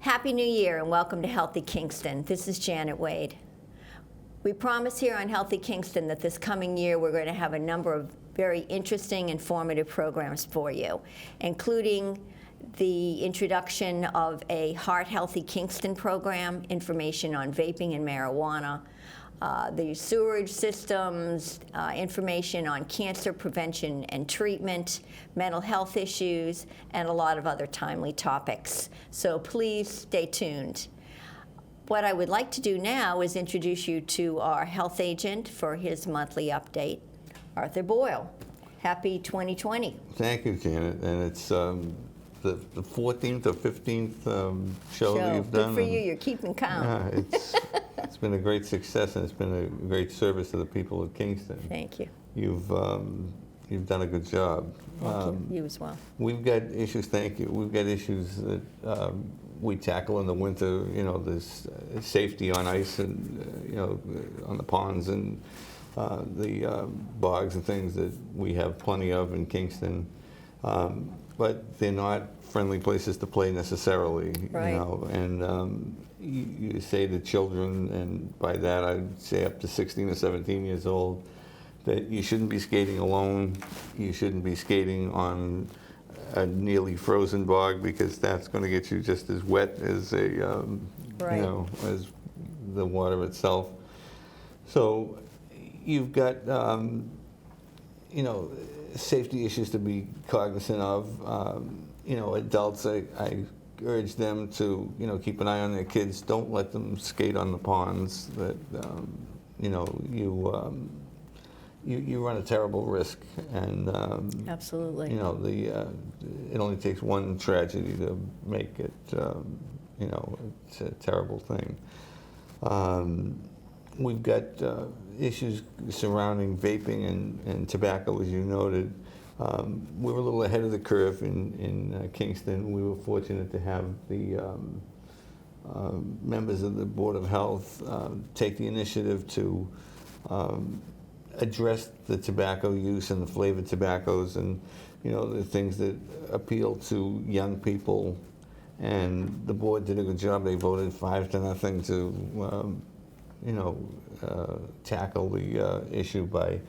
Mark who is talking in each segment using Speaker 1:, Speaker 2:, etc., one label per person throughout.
Speaker 1: Happy New Year and welcome to Healthy Kingston. This is Janet Wade. We promise here on Healthy Kingston that this coming year we're going to have a number of very interesting, informative programs for you, including the introduction of a Heart Healthy Kingston program, information on vaping and marijuana, the sewerage systems, information on cancer prevention and treatment, mental health issues, and a lot of other timely topics. So please stay tuned. What I would like to do now is introduce you to our health agent for his monthly update, Arthur Boyle. Happy 2020.
Speaker 2: Thank you, Janet. And it's the 14th or 15th show that you've done.
Speaker 1: Good for you. You're keeping count.
Speaker 2: It's been a great success, and it's been a great service to the people of Kingston.
Speaker 1: Thank you.
Speaker 2: You've done a good job.
Speaker 1: Thank you. You as well.
Speaker 2: We've got issues. Thank you. We've got issues that we tackle in the winter. You know, there's safety on ice and you know, on the ponds and the bogs and things that we have plenty of in Kingston. But they're not friendly places to play necessarily.
Speaker 1: Right.
Speaker 2: You know, and you say to children, and by that I'd say up to 16 or 17 years old, that you shouldn't be skating alone. You shouldn't be skating on a nearly frozen bog, because that's going to get you just as wet as a,
Speaker 1: right.
Speaker 2: you know, as the water itself. So you've got, you know, safety issues to be cognizant of. You know, adults, I urge them to, you know, keep an eye on their kids. Don't let them skate on the ponds. That, you know, you run a terrible risk. And
Speaker 1: absolutely.
Speaker 2: You know, it only takes one tragedy to make it. You know, it's a terrible thing. We've got issues surrounding vaping and tobacco, as you noted. We were a little ahead of the curve in Kingston. We were fortunate to have the members of the Board of Health take the initiative to address the tobacco use and the flavored tobaccos, and you know, the things that appeal to young people. And the board did a good job. They voted 5-0 to you know, tackle the issue by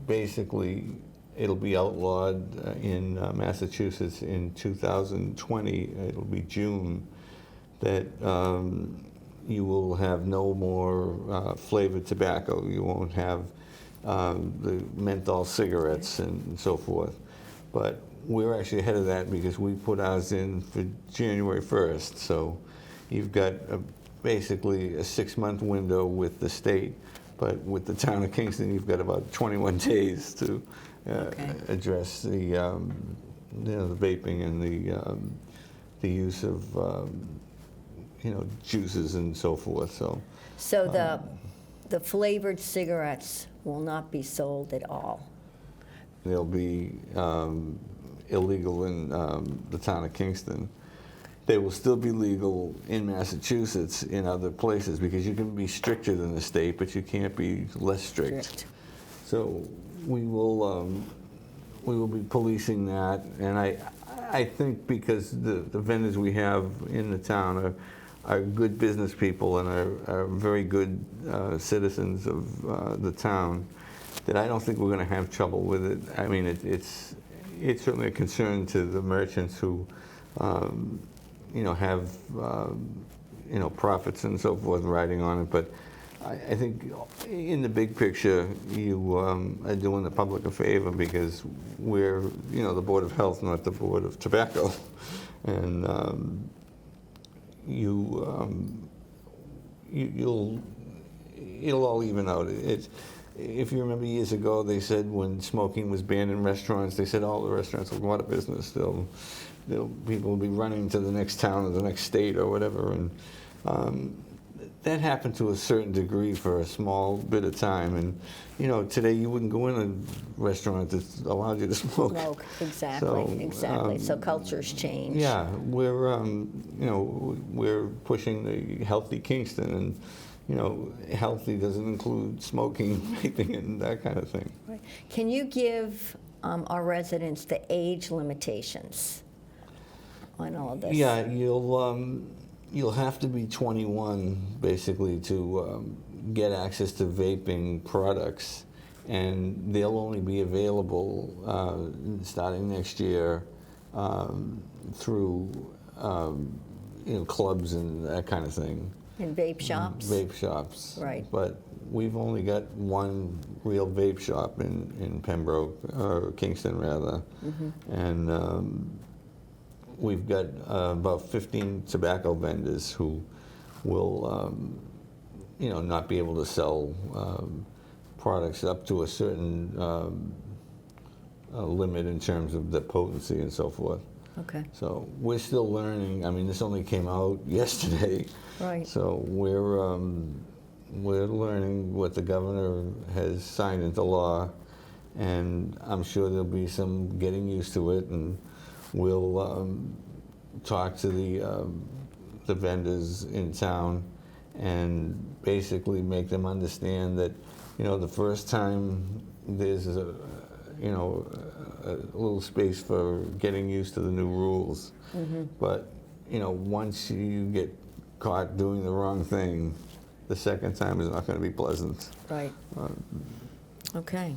Speaker 2: basically, it'll be outlawed in Massachusetts in 2020. It'll be June, that you will have no more flavored tobacco. You won't have the menthol cigarettes and so forth. But we're actually ahead of that because we put ours in for January 1st. So you've got basically a 6-month window with the state, but with the town of Kingston, you've got about 21 days to address the, you know, the vaping and the use of, you know, juices and so forth. So
Speaker 1: the flavored cigarettes will not be sold at all.
Speaker 2: They'll be illegal in the town of Kingston. They will still be legal in Massachusetts in other places, because you can be stricter than the state, but you can't be less strict. So we will be policing that, and I think because the vendors we have in the town are good business people and are very good citizens of the town, that I don't think we're going to have trouble with it. I mean, it's certainly a concern to the merchants who you know, have you know, profits and so forth riding on it. But I think in the big picture, you are doing the public a favor, because we're, you know, the Board of Health, not the Board of Tobacco. And it'll all even out. If you remember years ago, they said when smoking was banned in restaurants, they said all the restaurants will go out of business. People will be running to the next town or the next state or whatever. And that happened to a certain degree for a small bit of time. And you know, today you wouldn't go in a restaurant that allowed you to smoke.
Speaker 1: Exactly. So cultures change.
Speaker 2: Yeah, we're you know, we're pushing the Healthy Kingston, and you know, healthy doesn't include smoking, vaping, and that kind of thing.
Speaker 1: Right. Can you give our residents the age limitations? on all of this?
Speaker 2: Yeah, you'll have to be 21 basically to get access to vaping products, and they'll only be available starting next year through clubs and that kind of thing.
Speaker 1: In vape shops?
Speaker 2: Vape shops.
Speaker 1: Right.
Speaker 2: But we've only got one real vape shop in Pembroke, or Kingston rather, and we've got about 15 tobacco vendors who will, not be able to sell products up to a certain limit in terms of the potency and so forth.
Speaker 1: Okay.
Speaker 2: So we're still learning. I mean, this only came out yesterday.
Speaker 1: Right.
Speaker 2: So we're learning what the governor has signed into law, and I'm sure there'll be some getting used to it, and we'll talk to the vendors in town and basically make them understand that, the first time there's a little space for getting used to the new rules. But, once you get caught doing the wrong thing, the second time is not going to be pleasant.
Speaker 1: Right. Okay.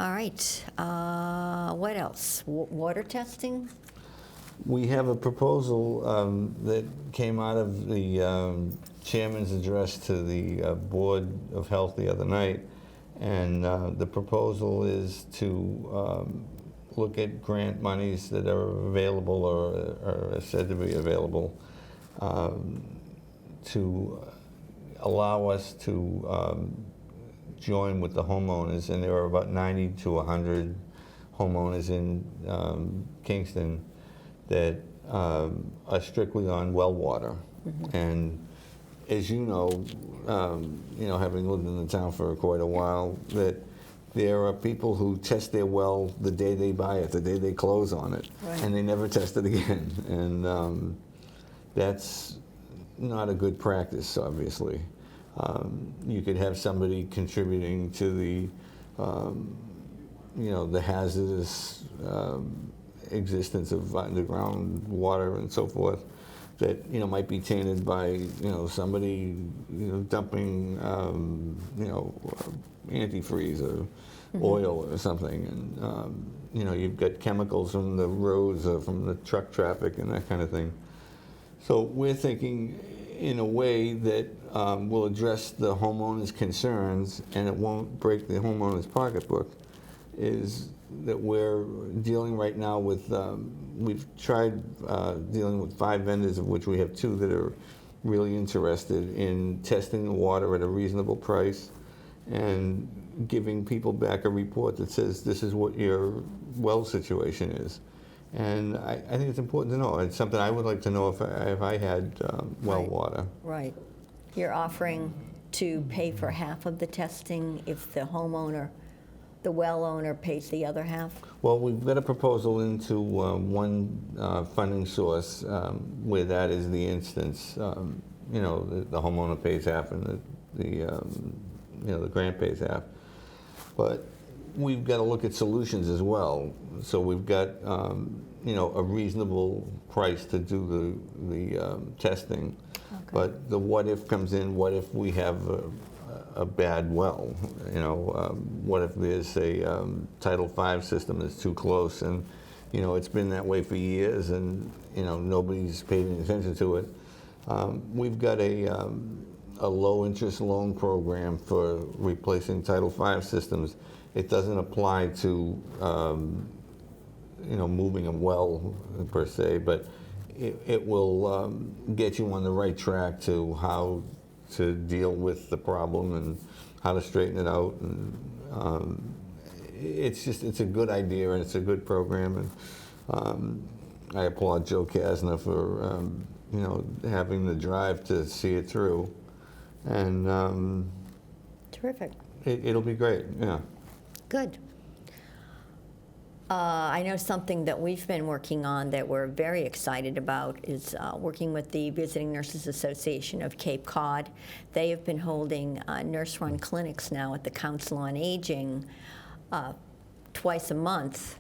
Speaker 1: All right. What else? Water testing?
Speaker 2: We have a proposal that came out of the chairman's address to the Board of Health the other night, and the proposal is to look at grant monies that are available or are said to be available to allow us to join with the homeowners, and there are about 90 to 100 homeowners in Kingston that are strictly on well water. And as you know, having lived in the town for quite a while, that there are people who test their well the day they buy it, the day they close on it, and they never test it again. And that's not a good practice, obviously. You could have somebody contributing to the, the hazardous existence of underground water and so forth that, might be tainted by, somebody, dumping, antifreeze or oil or something. And, you've got chemicals from the roads or from the truck traffic and that kind of thing. So we're thinking in a way that will address the homeowner's concerns and it won't break the homeowner's pocketbook, is that we're dealing right now with, we've tried dealing with 5 vendors, of which we have 2 that are really interested in testing the water at a reasonable price and giving people back a report that says this is what your well situation is. And I think it's important to know. It's something I would like to know if I had well water.
Speaker 1: Right. You're offering to pay for half of the testing if the homeowner, the well owner, pays the other half?
Speaker 2: Well, we've got a proposal into one funding source where that is the instance. The homeowner pays half and the grant pays half. But we've got to look at solutions as well. So we've got a reasonable price to do the testing. Okay. But the what if comes in. What if we have a bad well? What if there's a Title V system that's too close, and it's been that way for years, and nobody's paid any attention to it. We've got a low interest loan program for replacing Title V systems. It doesn't apply to moving a well per se, but it will get you on the right track to how to deal with the problem and how to straighten it out. And it's a good idea and it's a good program. And I applaud Joe Kasner for having the drive to see it through. And
Speaker 1: terrific.
Speaker 2: It'll be great. Yeah.
Speaker 1: Good. I know something that we've been working on that we're very excited about is working with the Visiting Nurses Association of Cape Cod. They have been holding nurse-run clinics now at the Council on Aging twice a month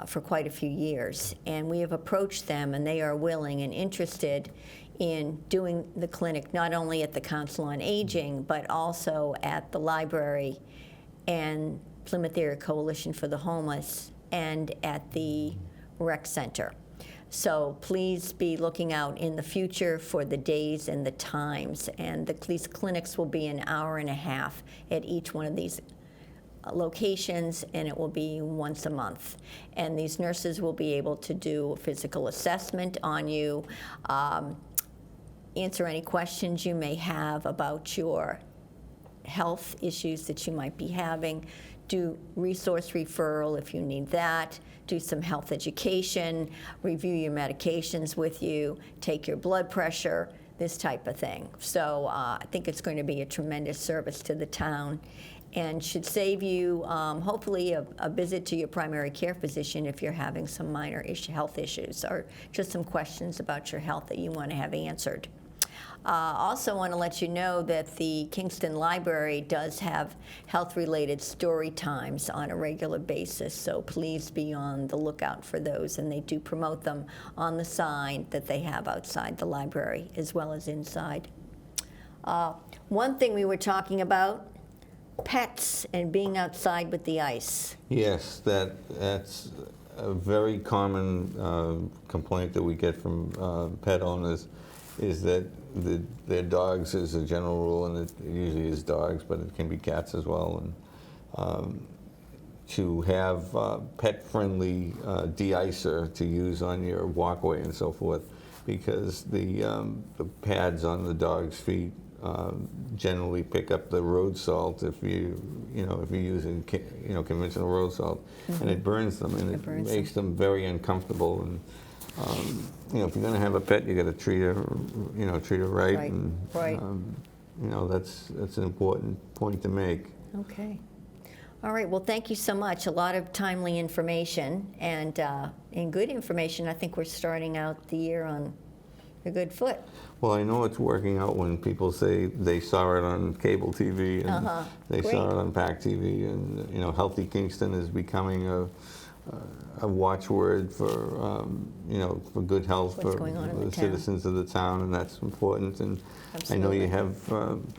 Speaker 1: for quite a few years. And we have approached them, and they are willing and interested in doing the clinic not only at the Council on Aging, but also at the library and Plymouth Area Coalition for the Homeless and at the rec center. So please be looking out in the future for the days and the times. And these clinics will be an hour and a half at each one of these locations, and it will be once a month. And these nurses will be able to do a physical assessment on you, answer any questions you may have about your health issues that you might be having, do resource referral if you need that, do some health education, review your medications with you, take your blood pressure, this type of thing. So I think it's going to be a tremendous service to the town and should save you hopefully a visit to your primary care physician if you're having some minor health issues or just some questions about your health that you want to have answered. Also want to let you know that the Kingston Library does have health-related story times on a regular basis, so please be on the lookout for those, and they do promote them on the sign that they have outside the library as well as inside. One thing we were talking about, pets and being outside with the ice.
Speaker 2: Yes, that's a very common complaint that we get from pet owners, is that their dogs, as a general rule, and it usually is dogs, but it can be cats as well, and to have pet-friendly de-icer to use on your walkway and so forth, because the pads on the dog's feet generally pick up the road salt if you're using conventional road salt, and it burns them, and it makes them very uncomfortable. And if you're going to have a pet, you got to treat her right.
Speaker 1: Right.
Speaker 2: And
Speaker 1: Right.
Speaker 2: That's an important point to make.
Speaker 1: Okay. All right. Well, thank you so much. A lot of timely information and good information. I think we're starting out the year on a good foot.
Speaker 2: Well, I know it's working out when people say they saw it on cable TV and they
Speaker 1: Great.
Speaker 2: saw it on PAC TV, and Healthy Kingston is becoming a watchword for for good health
Speaker 1: What's
Speaker 2: for
Speaker 1: going on in
Speaker 2: the
Speaker 1: the town.
Speaker 2: citizens of the town, and that's important. And I know
Speaker 1: Absolutely.
Speaker 2: you have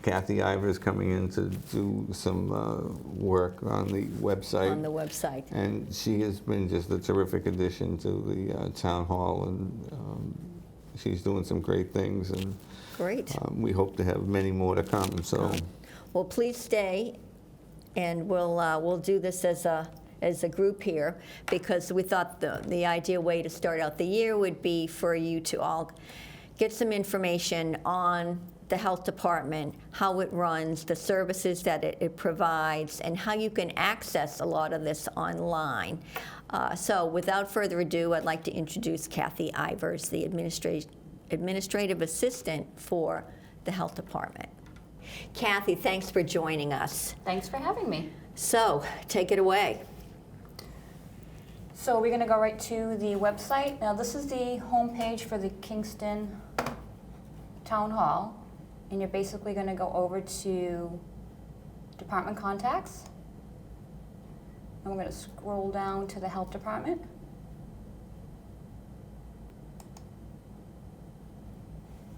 Speaker 2: Kathy Ivers coming in to do some work on the website.
Speaker 1: On the website.
Speaker 2: And she has been just a terrific addition to the town hall, and she's doing some great things, and
Speaker 1: Great.
Speaker 2: we hope to have many more to come. So,
Speaker 1: Well, please stay, and we'll do this as a group here, because we thought the ideal way to start out the year would be for you to all get some information on the health department, how it runs, the services that it provides, and how you can access a lot of this online. So without further ado, I'd like to introduce Kathy Ivers, the administrative assistant for the health department. Kathy, thanks for joining us.
Speaker 3: Thanks for having me.
Speaker 1: So, take it away.
Speaker 3: So we're going to go right to the website. Now this is the homepage for the Kingston Town Hall, and you're basically going to go over to Department Contacts, and we're going to scroll down to the Health Department.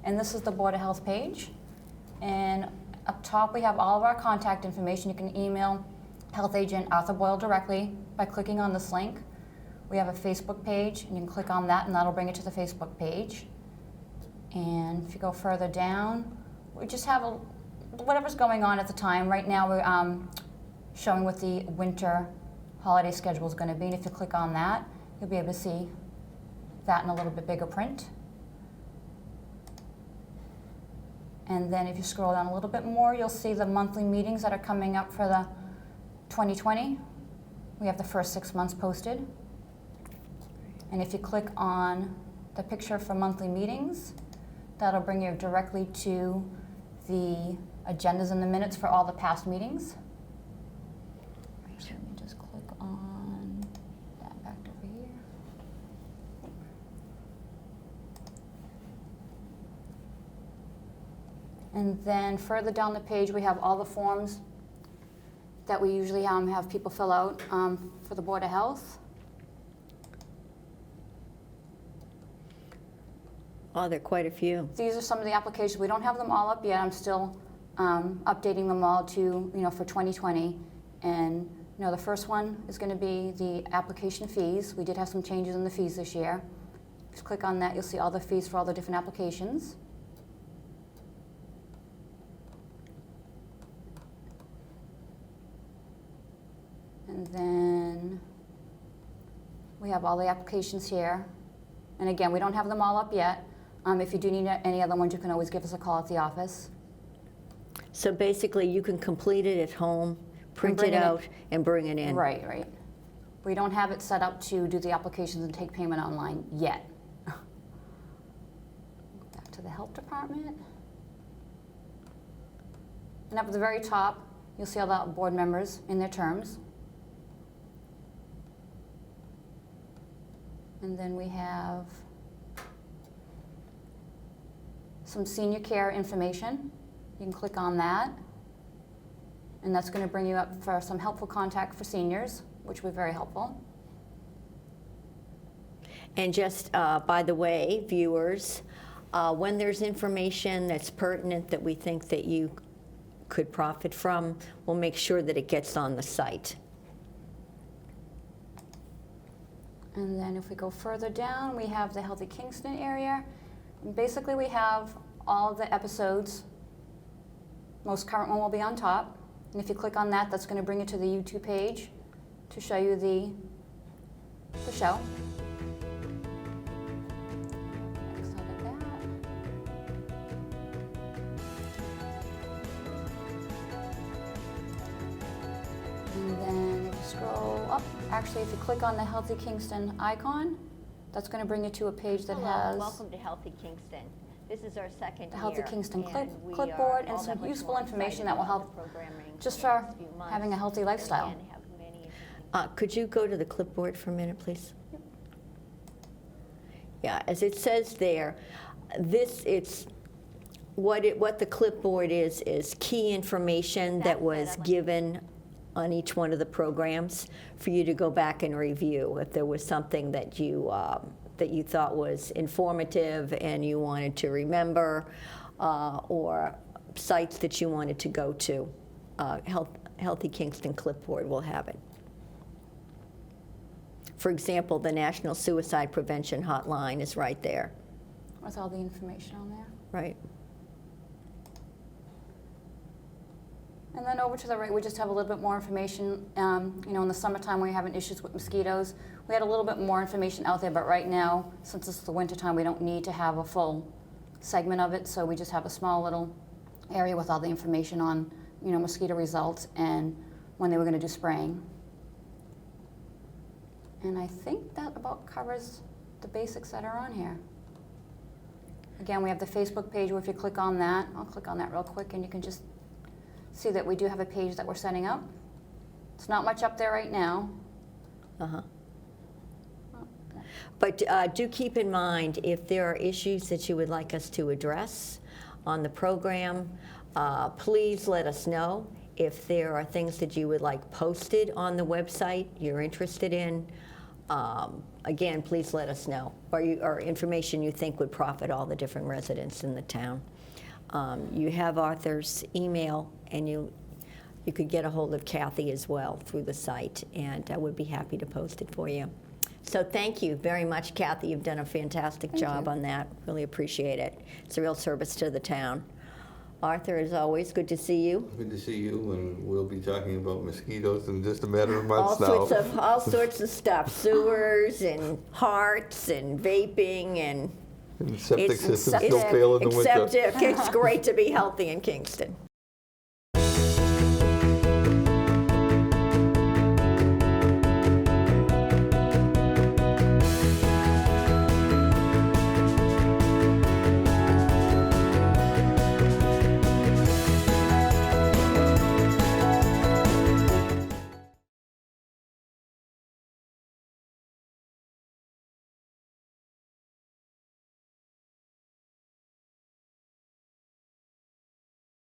Speaker 3: And this is the Board of Health page, and up top we have all of our contact information. You can email Health Agent Arthur Boyle directly by clicking on this link. We have a Facebook page, and you can click on that, and that'll bring it to the Facebook page. And if you go further down, we just have whatever's going on at the time. Right now we're showing what the winter holiday schedule is going to be, and if you click on that, you'll be able to see that in a little bit bigger print. And then if you scroll down a little bit more, you'll see the monthly meetings that are coming up for the 2020. We have the first 6 months posted. And if you click on the picture for monthly meetings, that'll bring you directly to the agendas and the minutes for all the past meetings. Let me just click on that back over here. And then further down the page, we have all the forms that we usually have people fill out for the Board of Health.
Speaker 1: Oh, there are quite a few.
Speaker 3: These are some of the applications. We don't have them all up yet. I'm still updating them all to, for 2020. And, the first one is going to be the application fees. We did have some changes in the fees this year. Just click on that. You'll see all the fees for all the different applications. And then we have all the applications here. And again, we don't have them all up yet. If you do need any other ones, you can always give us a call at the office.
Speaker 1: So basically, you can complete it at home, print
Speaker 3: bring
Speaker 1: it
Speaker 3: it in.
Speaker 1: out, and bring it in.
Speaker 3: Right. We don't have it set up to do the applications and take payment online yet. Back to the health department. And up at the very top, you'll see all the board members in their terms. And then we have some senior care information. You can click on that. And that's going to bring you up for some helpful contact for seniors, which will be very helpful.
Speaker 1: And just, by the way, viewers, when there's information that's pertinent that we think that you could profit from, we'll make sure that it gets on the site.
Speaker 3: And then if we go further down, we have the Healthy Kingston area. And basically, we have all the episodes. Most current one will be on top. And if you click on that, that's going to bring you to the YouTube page to show you the show. Next, I'll get that. And then if you scroll up, actually, if you click on the Healthy Kingston icon, that's going to bring you to a page that has
Speaker 1: Welcome to Healthy Kingston. This is our second
Speaker 3: the Healthy
Speaker 1: year,
Speaker 3: Kingston
Speaker 1: and we are
Speaker 3: clipboard and
Speaker 1: all
Speaker 3: some
Speaker 1: that much
Speaker 3: useful
Speaker 1: more
Speaker 3: information
Speaker 1: excited
Speaker 3: that will
Speaker 1: about
Speaker 3: help
Speaker 1: the programming
Speaker 3: just
Speaker 1: in
Speaker 3: for
Speaker 1: the next few months.
Speaker 3: having a healthy lifestyle.
Speaker 1: Again, have many interesting- Could you go to the clipboard for a minute, please?
Speaker 3: Yep.
Speaker 1: Yeah, as it says there, it's what the clipboard is key information that was given on each one of the programs for you to go back and review if there was something that you thought was informative and you wanted to remember, or sites that you wanted to go to. Healthy Kingston clipboard will have it. For example, the National Suicide Prevention Hotline is right there,
Speaker 3: With all the information on there.
Speaker 1: right?
Speaker 3: And then over to the right, we just have a little bit more information. In the summertime when you're having issues with mosquitoes, we had a little bit more information out there, but right now, since it's the wintertime, we don't need to have a full segment of it, so we just have a small little area with all the information on, mosquito results and when they were going to do spraying. And I think that about covers the basics that are on here. Again, we have the Facebook page where if you click on that, I'll click on that real quick and you can just see that we do have a page that we're setting up. It's not much up there right now.
Speaker 1: Uh-huh. But do keep in mind, if there are issues that you would like us to address on the program, please let us know. If there are things that you would like posted on the website you're interested in, again, please let us know, or information you think would profit all the different residents in the town. You have Arthur's email, and you could get a hold of Kathy as well through the site, and I would be happy to post it for you. So thank you very much, Kathy. You've done a fantastic job on that. Really appreciate it. It's a real service to the town. Arthur, as always, good to see you.
Speaker 2: Good to see you, and we'll be talking about mosquitoes in just a matter of months now.
Speaker 1: All sorts of stuff, sewers and hearts and vaping and
Speaker 2: And septic systems
Speaker 3: septic.
Speaker 2: don't fail in the winter.
Speaker 1: septic. It's great to be healthy in Kingston.